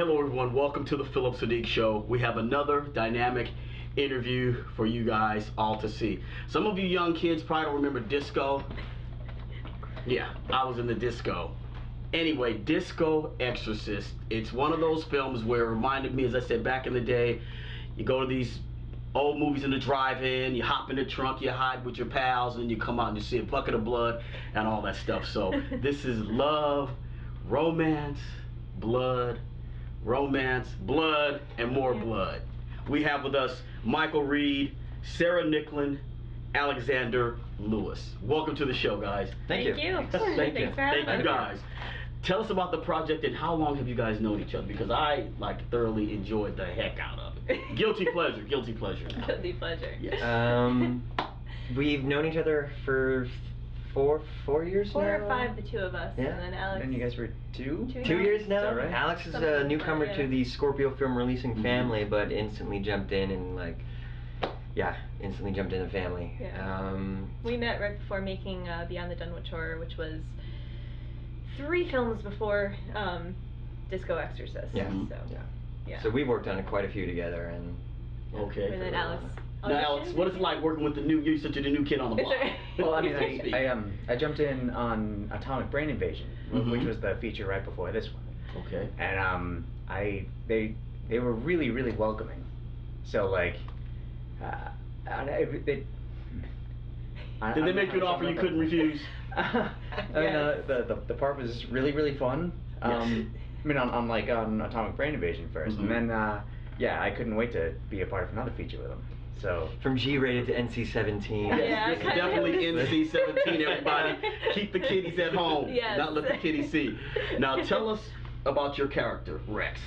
Hello everyone, welcome to the Phillip Siddiq Show. We have another dynamic interview for you guys all to see. Some of you young kids probably don't remember Disco. Yeah, I was in the disco. Anyway, Disco Exorcist. It's one of those films where it reminded me, as I said, back in the day, you go to these old movies in the drive-in, you hop in the trunk, you hide with your pals, and you come out and you see a bucket of blood and all that stuff. So this is love, romance, blood, and more blood. We have with us Michael Reed, Sarah Nicklin, Alexander Lewis. Welcome to the show, guys. Thank you. Thanks for having us. Thank you guys. Tell us about the project and how long have you guys known each other? Because I thoroughly enjoyed the heck out of it. Guilty pleasure. Guilty pleasure. Yes. We've known each other for four years now. 4 or 5, the two of us. Yeah. And then Alex. And you guys were two? 2 years now. Is that right? Alex is Something a like newcomer that, to yeah. the Scorpio film releasing family, but instantly jumped in and instantly jumped in the family. Yeah. We met right before making Beyond the Dunwich Horror, which was 3 films before Disco Exorcist. Yeah. So, yeah. So we worked on quite a few together, and Okay. And then Alex. Now, Alex, what is it like working with the new? You're such a new kid on the block. Well, I mean, I jumped in on Atomic Brain Invasion, which was the feature right before this one. Okay. And they were really welcoming. So like, Did they make you an offer you couldn't refuse? I mean, the part was really fun. Yes. I mean, on Atomic Brain Invasion first, and then I couldn't wait to be a part of another feature with them. So from G-rated to NC-17. Yeah, This is definitely NC-17. Everybody, keep the kiddies at home. Yes. Not let the kiddies see. Now, tell us about your character, Rex.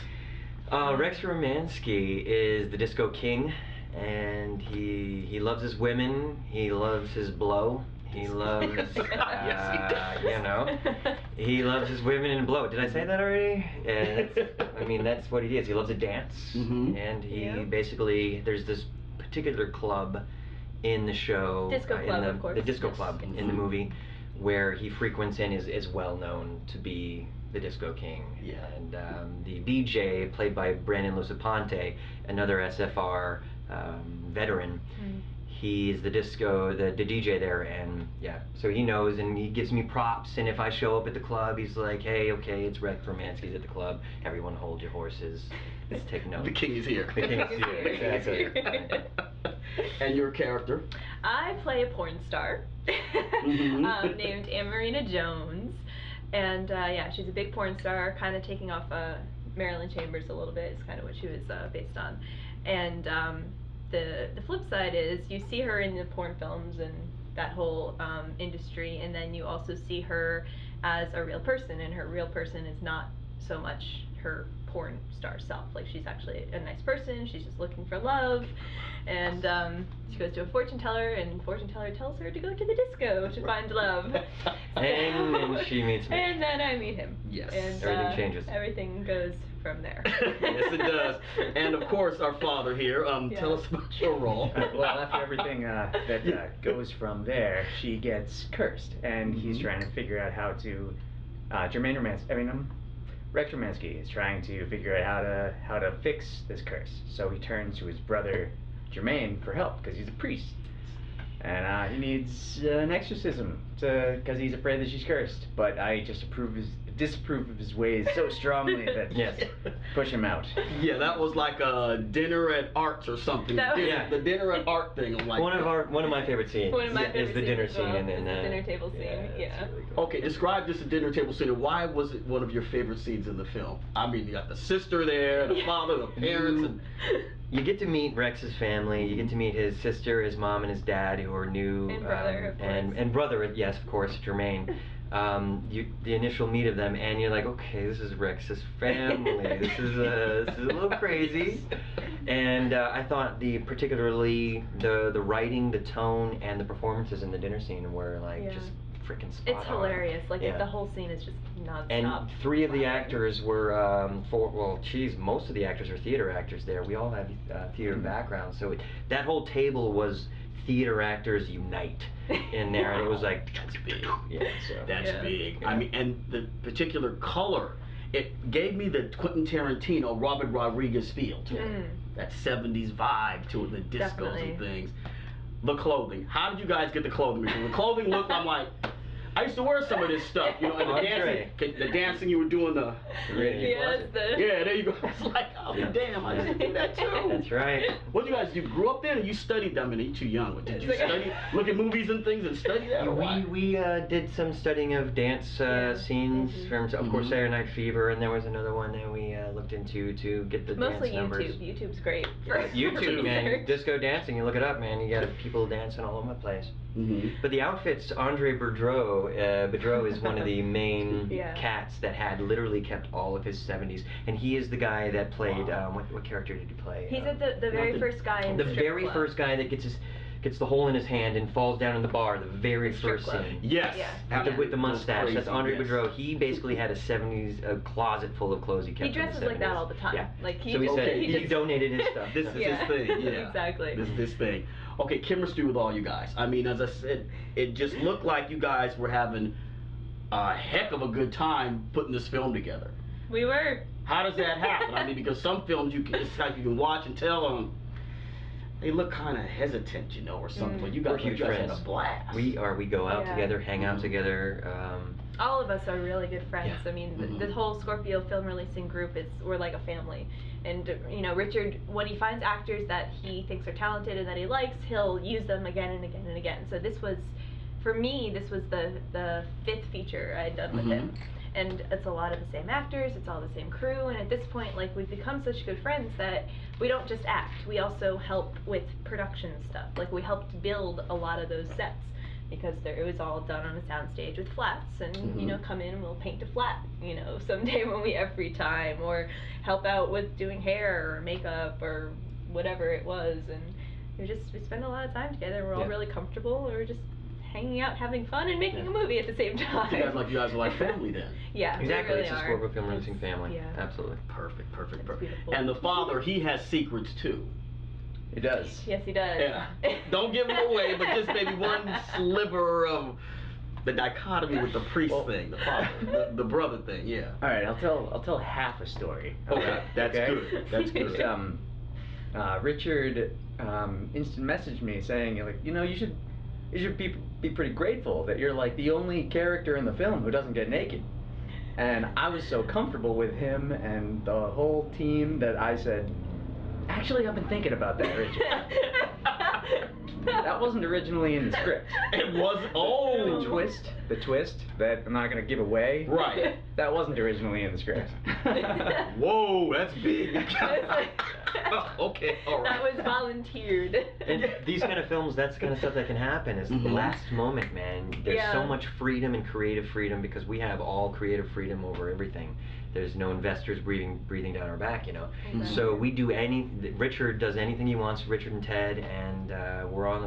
Rex Romansky is the Disco King, and he loves his women. He loves his blow. He loves, he loves his women and blow. Did I say that already? And that's what he is. He loves to dance, and he basically, there's this particular club in the show, Disco Club, of course. the Disco Club in the movie, where he frequents and is well known to be the Disco King. Yeah. And the DJ, played by Brandon Luciponte, another SFR veteran. He's the DJ there, and so he knows, and he gives me props, and if I show up at the club, he's like, hey, okay, it's Rex Romansky's at the club, everyone hold your horses, let's take note. The king is here. The king is here, exactly. And your character? I play a porn star named Anne-Marina Jones, and she's a big porn star, kind of taking off Marilyn Chambers a little bit, is kind of what she was based on. And the flip side is you see her in the porn films and that whole industry, and then you also see her as a real person, and her real person is not so much her porn star self. Like, she's actually a nice person, she's just looking for love, and she goes to a fortune teller, and fortune teller tells her to go to the disco to find love. And then she meets me. And then I meet him. Yes. And everything changes. Everything goes from there. Yes, it does. And of course, our father here. Tell us about your role. well, after everything that goes from there, she gets cursed, and he's trying to figure out how to. Rex Romansky is trying to figure out how to fix this curse. So he turns to his brother Jermaine for help, because he's a priest, and he needs an exorcism because he's afraid that she's cursed. But I just disapprove of his ways so strongly that push him out. Yeah, that was like a dinner at Arts or something. The dinner at Art thing. I'm like, one of my favorite scenes is the dinner scene, and the dinner table scene. Yeah. Really cool. Okay, describe just a dinner table scene. Why was it one of your favorite scenes in the film? I mean, you got the sister there, the father, the parents, and you get to meet Rex's family. You get to meet his sister, his mom, and his dad, who are new, and brother, of course. and brother, yes, of course, Jermaine. The initial meet of them, and you're like, okay, this is Rex's family. This is a little crazy. And I thought particularly the writing, the tone, and the performances in the dinner scene were just freaking spot on. It's hilarious. Like, the whole scene is just nonstop. And 3 of the actors were most of the actors are theater actors there. We all have theater backgrounds, so that whole table was theater actors unite in there, and it was like, that's big. Yeah, so that's big. I mean, and the particular color it gave me the Quentin Tarantino, Robert Rodriguez feel to it. That 70s vibe to it, the discos Definitely. and things. The clothing. How did you guys get the clothing? Because the clothing looked, I'm like, I used to wear some of this stuff, you know, and the dancing you were doing the Yes, yeah, there you go. It's like, oh damn, I used to do that too. That's right. What did you guys do? Grew up there, or you studied them? I mean, you're too young. But did you study, look at movies and things and study that? Or what? We did some studying of dance scenes from, of course, Saturday Night Fever, and there was another one that we looked into to get the Mostly dance numbers. YouTube's great. YouTube, man, research. disco dancing. You look it up, man. You got people dancing all over the place. But the outfits, Andre Boudreau is one of the main cats that had literally kept all of his 70s, and he is the guy that played. What character did he play? He's the very first guy in the strip very club. first guy that gets the hole in his hand and falls down in the bar. The very first club. scene. Yes. Yeah. With the mustache. Crazy, That's Andre yes. Boudreau. He basically had a 70s closet full of clothes he kept. He dresses like that all the time. Yeah. Like So he said he donated his stuff. This is his thing. Yeah. Exactly. This is his thing. Okay, chemistry with all you guys. I mean, as I said, it just looked like you guys were having a heck of a good time putting this film together. We were. How does that happen? I mean, because some films it's like you can watch and tell they look kind of hesitant, you know, or something. But you guys had a blast. We go out together, hang out together. All of us are really good friends. Yeah. I mean, the whole Scorpio film releasing group we're like a family. And you know, Richard, when he finds actors that he thinks are talented and that he likes, he'll use them again and again and again. So this was, for me, this was the fifth feature I had done with him. And it's a lot of the same actors, it's all the same crew, and at this point, like, we've become such good friends that we don't just act, we also help with production stuff. Like, we helped build a lot of those sets, because it was all done on a soundstage with flats, and, you know, come in and we'll paint a flat, you know, someday when we have free time, or help out with doing hair, or makeup, or whatever it was, and we spend a lot of time together, we're all really comfortable, we're just hanging out, having fun, and making a movie at the same time. So you guys are like family then. Yeah, exactly. We really It's a Scorpio film releasing family. Yeah. Absolutely. Perfect. Beautiful. And the father, he has secrets too. He does. Yes, he does. Yeah. Don't give them away, but just maybe one sliver of the dichotomy with the priest thing, the father, the brother thing. Yeah. All right, I'll tell half a story. Okay, that's good. That's good. Richard instant messaged me saying, like, you know, you should be pretty grateful that you're like the only character in the film who doesn't get naked. And I was so comfortable with him and the whole team that I said, actually, I've been thinking about that, Richard. That wasn't originally in the script. It was. Oh. The twist that I'm not gonna give away. Right. That wasn't originally in the script. Whoa, that's big. Okay, all right. That was volunteered. And these kind of films, that's the kind of stuff that can happen is the last moment, man. There's so much freedom and creative freedom because we have all creative freedom over everything. There's no investors breathing down our back, you know. So we do Richard does anything he wants, Richard and Ted, and we're on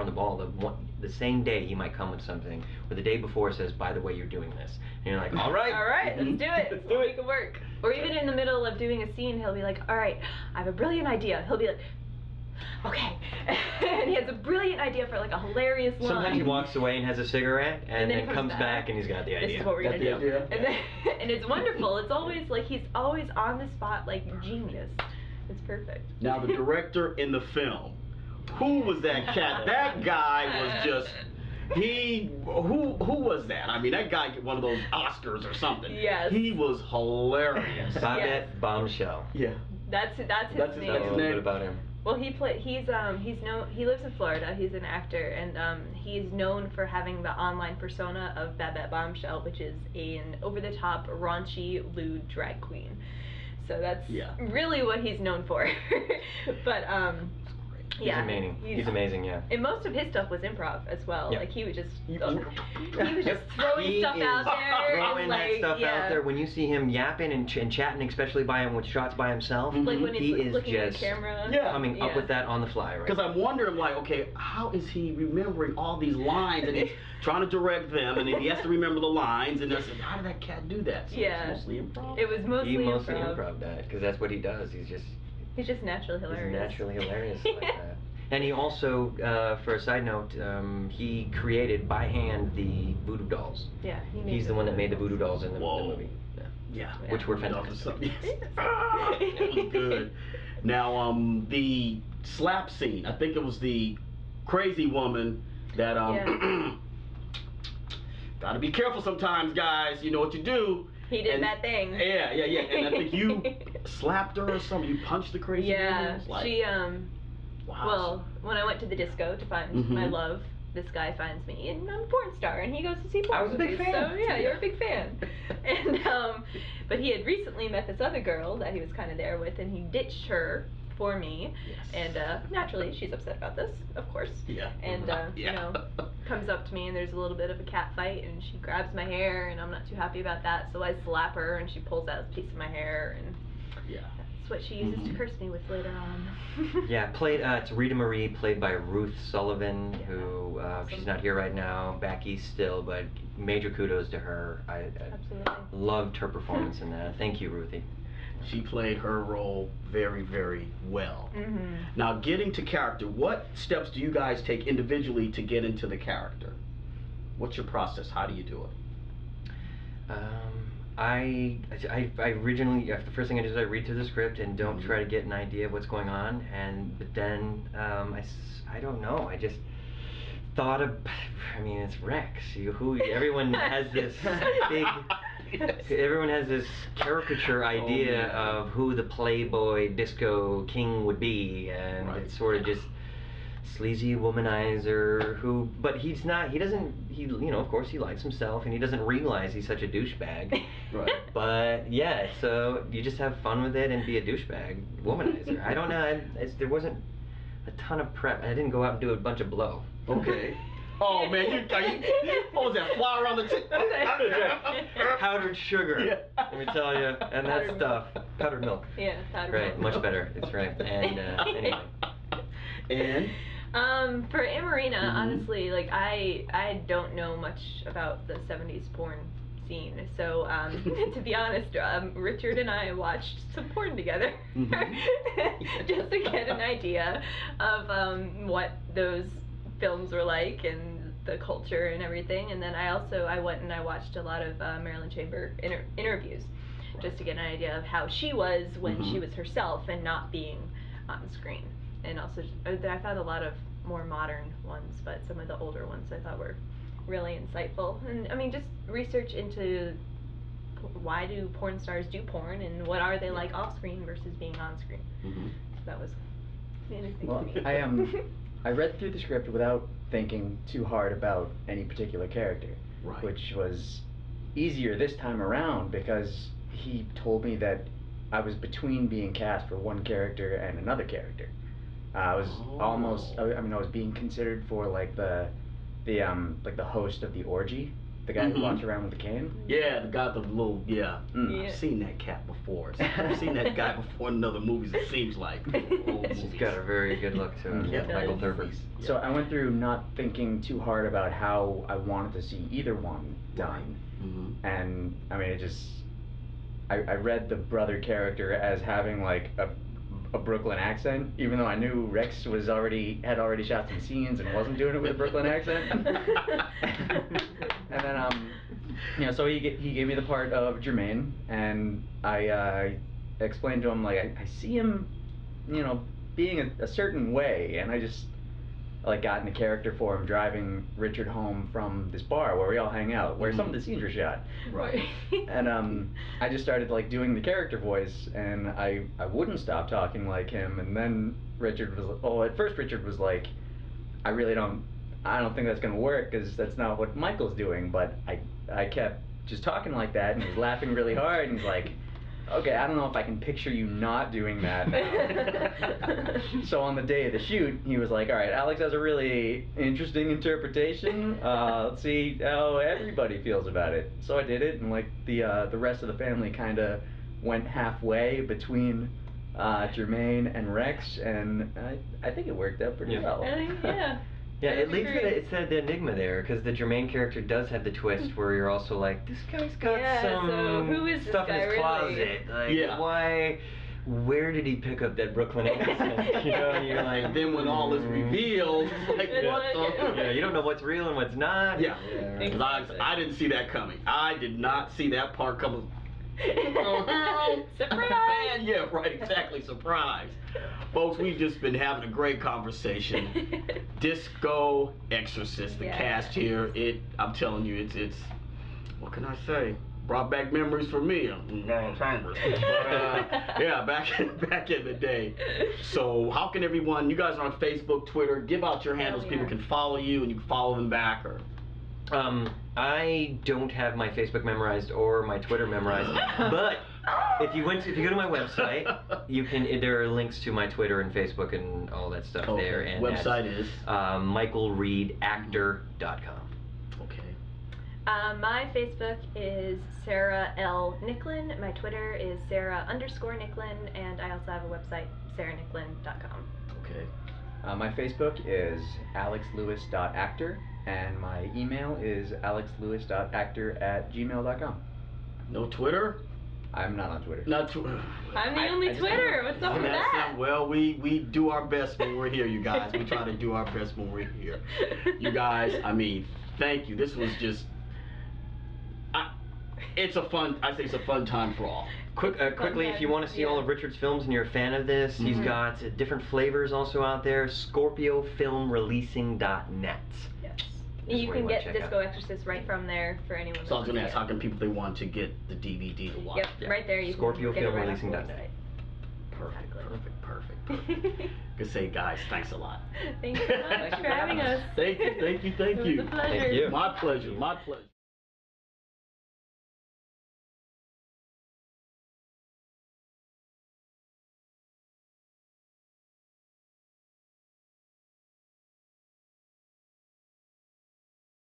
the ball. The same day he might come with something, or the day before says, by the way, you're doing this. And you're like, all right, let's do it. Let's do it. Make it work. Or even in the middle of doing a scene, he'll be like, all right, I have a brilliant idea. He'll be like, okay. And he has a brilliant idea for like a hilarious line. Sometimes he walks away and has a cigarette, and then comes back and he's got the idea. This is what we're gonna do. Idea. And it's wonderful. It's always like he's always on the spot, like genius. It's perfect. Now the director in the film, who was that cat? That guy was just. Who was that? I mean, that guy get one of those Oscars or something. Yes. He was hilarious. Babette Bombshell. Yeah. That's his name. That's A little bit about him. Well, he lives in Florida. He's an actor, and he's known for having the online persona of Babette Bombshell, which is an over-the-top, raunchy, lewd drag queen. So that's really what he's known for. But He's amazing, yeah. And most of his stuff was improv as well. Yeah. Like he was just throwing stuff out there. Throwing that stuff out there. When you see him yapping and chatting, especially with shots by himself, like when he he's is looking at just the camera. coming up with that on the fly, right? Because I'm wondering, like, okay, how is he remembering all these lines and he's trying to direct them and then he has to remember the lines and that's how did that cat do that? So it's mostly improv. It was mostly he mostly improv. improv that because that's what he does. He's just naturally hilarious. He's naturally hilarious like that. And he also, for a side note, he created by hand the voodoo dolls. Yeah, he's the one that made the voodoo dolls in the movie. Yeah. Yeah, which were fantastic. It was good. Now, the slap scene. I think it was the crazy woman that gotta be careful sometimes, guys. You know what you do. He did that thing. Yeah. And I think you slapped her or something. You punched the crazy woman. Yeah, Like, she wow. Well, when I went to the disco to find my love, this guy finds me, and I'm a porn star, and he goes to see porn. I was a big movies, fan. So yeah, you're a big fan. And but he had recently met this other girl that he was kind of there with, and he ditched her for me. Yes. And naturally, she's upset about this, of course. Yeah. And you know, comes up to me, and there's a little bit of a cat fight, and she grabs my hair, and I'm not too happy about that, so I slap her, and she pulls out a piece of my hair, and that's what she uses to curse me with later on. Yeah, it's Rita Marie, played by Ruth Sullivan, who she's not here right now, back east still, but major kudos to her. I Absolutely. loved her performance in that. Thank you, Ruthie. She played her role very, very well. Now, getting to character, what steps do you guys take individually to get into the character? What's your process? How do you do it? I originally, the first thing I do is I read through the script and don't try to get an idea of what's going on, but then I don't know, I just thought of, I mean, it's Rex, everyone has this big, everyone has this caricature idea of who the playboy disco king would be, and it's sort of just sleazy womanizer who, but he's not, he doesn't, of course he likes himself and he doesn't realize he's such a douchebag. Right. But yeah, so you just have fun with it and be a douchebag womanizer. I don't know, there wasn't a ton of prep. I didn't go out and do a bunch of blow. Okay. Oh man, what was that, flour on the tip? Powdered sugar, let me tell you, and that Powdered stuff. Powdered milk. Yeah, powdered milk. milk. Much better, it's right. And anyway. And? For Amarina, honestly, like I don't know much about the 70s porn scene, so to be honest, Richard and I watched some porn together just to get an idea of what those films were like and the culture and everything. And then I went and I watched a lot of Marilyn Chamber interviews just to get an idea of how she was when she was herself and not being on screen. And also, I found a lot of more modern ones, but some of the older ones I thought were really insightful. And I mean, just research into why do porn stars do porn and what are they like off screen versus being on screen. So that was the interesting thing. I read through the script without thinking too hard about any particular character, which was easier this time around because he told me that I was between being cast for one character and another character. I was almost, I was being considered for like the host of the orgy, the guy who walks around with the cane. Yeah, the guy with the little, I've seen that cat before. I've seen that guy before in other movies, it seems like. He's got a very good look to him, Michael Thurber. So I went through not thinking too hard about how I wanted to see either one done. And I mean, I read the brother character as having like a Brooklyn accent, even though I knew Rex had already shot some scenes and wasn't doing it with a Brooklyn accent. And then so he gave me the part of Jermaine, and I explained to him like I see him, being a certain way, and I just got in a character for him driving Richard home from this bar where we all hang out, where some of the scenes were shot. Right. And I just started doing the character voice, and I wouldn't stop talking like him. And then Richard was, at first Richard was like, I don't think that's gonna work because that's not what Michael's doing. But I kept just talking like that, and he was laughing really hard, and he's like, okay, I don't know if I can picture you not doing that. So on the day of the shoot, he was like, all right, Alex has a really interesting interpretation. Let's see how everybody feels about it. So I did it, and the rest of the family kind of went halfway between Jermaine and Rex, and I think it worked out pretty well. Yeah, it leaves the enigma there, because the Jermaine character does have the twist where you're also like, this guy's got some so who is stuff in his closet. Why? Where did he pick up that Brooklyn accent? And you're like, then when all is revealed, what the? Yeah, you don't know what's real and what's not. Yeah. I didn't see that coming. I did not see that part coming. Surprise! Yeah, right, exactly, surprise. Folks, we've just been having a great conversation. Disco Exorcist, the cast here, I'm telling you, it's what can I say? Brought back memories for me. Yeah, back in the day. So how can everyone, you guys are on Facebook, Twitter, give out your handles, people can follow you and you can follow them back, or I don't have my Facebook memorized or my Twitter memorized, but if you go to my website, there are links to my Twitter and Facebook and all that stuff there. And website is michaelreedactor.com. Okay. My Facebook is Sarah L. Nicklin. My Twitter is Sarah_Nicklin, and I also have a website, sarahnicklin.com. Okay. My Facebook is alexlewis.actor, and my email is alexlewis.actor@gmail.com. No Twitter? I'm not on Twitter. Not Twitter. I'm the only Twitter. What's up with that? Well, we do our best when we're here, you guys. We try to do our best when we're here. You guys, I mean, thank you. This was just, it's a fun time for all. Quickly, if you want to see all of Richard's films and you're a fan of this, he's got different flavors also out there. ScorpioFilmReleasing.net. Yes. You can get Disco Exorcist right from there for anyone. So I was going to ask, how can people they want to get the DVD to watch? Yep, right there. You can get it right off the website. Perfect. Good say, guys, thanks a lot. Thanks so much for having us. Thank you. It was a pleasure. Thank you. My pleasure.